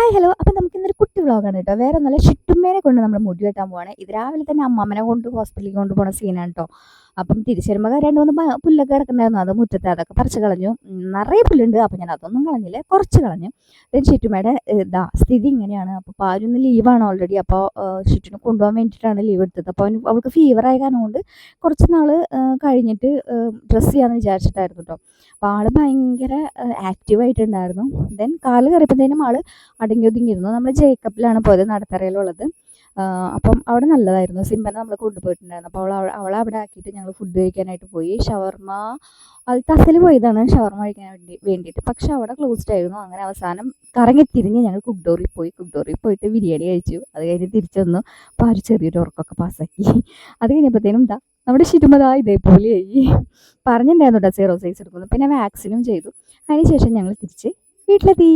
Hi hello. അപ്പം നമുക്കിന്നൊരു കുട്ടി വ്ളോഗാണ് കേട്ടോ. വേറെ ഒന്നുമല്ല, ഷിറ്റുമ്മേനെ കൊണ്ട് നമ്മൾ മുടി വെട്ടാൻ പോവാണ്. ഇത് രാവിലെ തന്നെ അമ്മമ്മനെ കൊണ്ട് ഹോസ്പിറ്റലിൽ കൊണ്ടുപോകുന്ന സീനാണ് കേട്ടോ. അപ്പം തിരിച്ചു വരുമ്പോൾ രണ്ട് മൂന്ന് പുല്ലൊക്കെ കിടക്കുന്നുണ്ടായിരുന്നു. അത് മുറ്റത്ത് അതൊക്കെ പറിച്ച് കളഞ്ഞു. നിറയെ പുല്ലുണ്ട്. അപ്പം ഞാൻ അതൊന്നും കളഞ്ഞില്ല, കുറച്ച് കളഞ്ഞു. ഷിറ്റുമ്മയുടെ സ്ഥിതി ഇങ്ങനെയാണ്. അപ്പോൾ പാരുന്ന് ലീവാണ് ഓൾറെഡി. അപ്പോൾ ഷിറ്റുനെ കൊണ്ടുപോകാൻ വേണ്ടിയിട്ടാണ് ലീവ് എടുത്തത്. അപ്പോൾ അവൾക്ക് ഫീവറായ കാരണം കൊണ്ട് കുറച്ച് നാൾ കഴിഞ്ഞിട്ട് ഡ്രസ്സ് ചെയ്യാമെന്ന് വിചാരിച്ചിട്ടായിരുന്നു കേട്ടോ. അപ്പോൾ ആൾ ഭയങ്കര ആക്റ്റീവായിട്ടുണ്ടായിരുന്നു. കാല് കയറിയപ്പോഴത്തേനും ആൾ അടങ്ങി ഒതുങ്ങിയിരുന്നു. നമ്മൾ ജേക്കബിലാണ് പോയത്, നടത്തറയിലുള്ളത്. അപ്പം അവിടെ നല്ലതായിരുന്നു. സിംബനെ നമ്മൾ കൊണ്ടുപോയിട്ടുണ്ടായിരുന്നു. അപ്പോൾ അവളെ അവിടെ ആക്കിയിട്ട് ഞങ്ങൾ ഫുഡ് കഴിക്കാനായിട്ട് പോയി. ഷവർമ്മ അത് തസൽ പോയതാണ് ഷവർമ്മ കഴിക്കാൻ വേണ്ടിയിട്ട്. പക്ഷെ അവിടെ ക്ലോസ്ഡ് ആയിരുന്നു. അങ്ങനെ അവസാനം കറങ്ങിത്തിരിഞ്ഞ് ഞങ്ങൾ കുക്ക്ഡോറിൽ പോയി. കുക്ക്ഡോറിൽ പോയിട്ട് ബിരിയാണി കഴിച്ചു. അത് കഴിഞ്ഞ് തിരിച്ചു വന്നു. അപ്പോൾ ആ ഒരു ചെറിയൊരു ഉറക്കമൊക്കെ പാസ്സാക്കി. അത് കഴിഞ്ഞപ്പോഴത്തേനും നമ്മുടെ ശിരുമത ഇതേപോലെയായി. പറഞ്ഞിട്ടുണ്ടായിരുന്നു കേട്ടോ 0 സൈസ് എടുക്കുന്നു. പിന്നെ വാക്സിനും ചെയ്തു. അതിനുശേഷം ഞങ്ങൾ തിരിച്ച് വീട്ടിലെത്തി.